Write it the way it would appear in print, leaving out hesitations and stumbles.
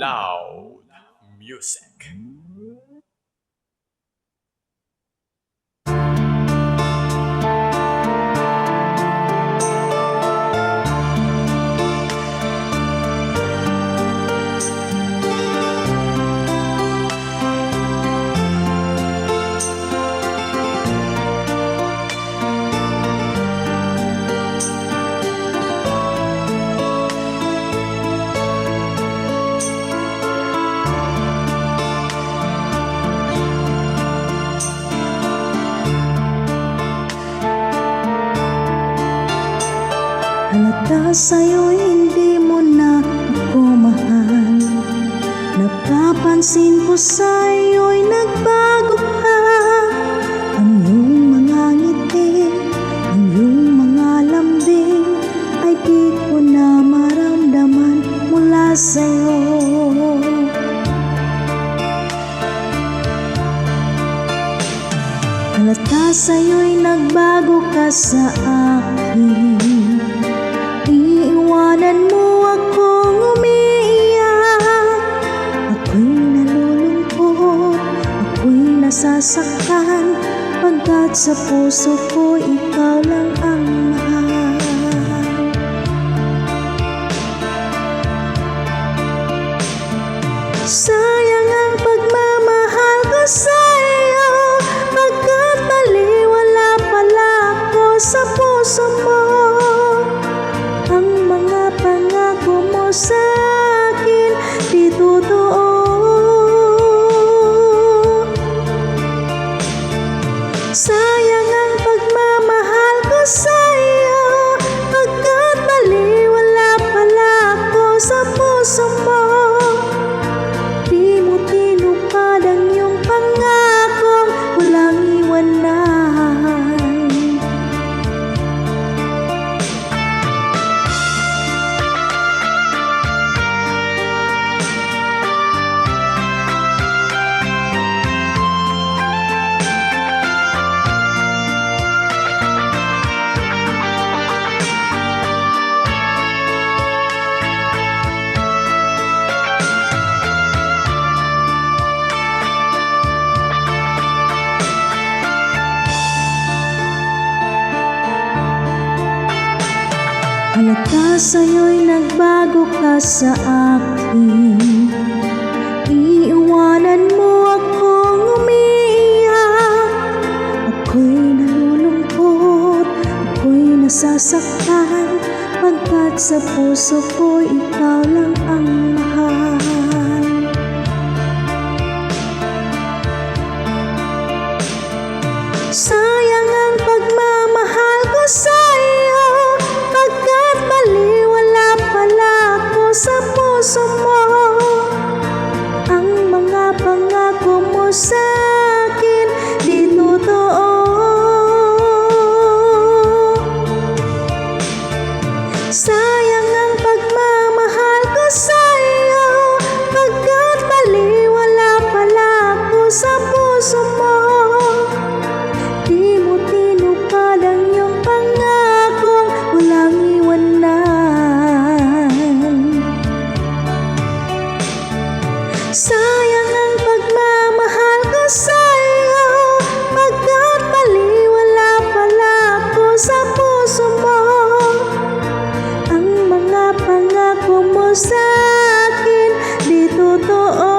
Loud music. Halata sa'yo'y hindi mo na ako mahal. Napapansin ko sa'yo'y nagbago ka. Ang iyong mga ngiti, ang iyong mga lambing ay di ko na maramdaman mula sa'yo. Halata sa'yo'y nagbago ka sa akin. Iiwanan mo akong umiiyak. Ako'y nalulungkot, ako'y nasasaktan, pagkat sa puso ko ikaw lang ang mahal. Sayang ang pagmamahal ko sa'yo, pagkat baliwala pala ako sa puso mo. Ang mga pangako mo sa'kin di totoo. Sayang ang pagmamahal ko sa'yo, pagkat baliwala pala ako sa puso mo. Di mo tinupad ang iyong pangakong walang iwanan. Halata sa'yo'y nagbago ka sa akin. Iiwanan mo akong umiiyak. Ako'y nalulungkot, ako'y nasasaktan, pagkat sa puso ko ikaw lang ang mahal. Sayang ang pagmamahal ko sa'yo, pagkat baliwala pala ako sa puso mo. Ang mga pangako mo sa'kin di totoo. Sayang ang pagmamahal ko sa'yo, pagkat baliwala pala ako sa puso mo. Di mo tinupad ang iyong pangakong walang iwanan. Sayang ang pagmamahal ko sa'yo, pagkat baliwala pala ako sa puso mo. Ang mga pangako mo sa'kin di totoo.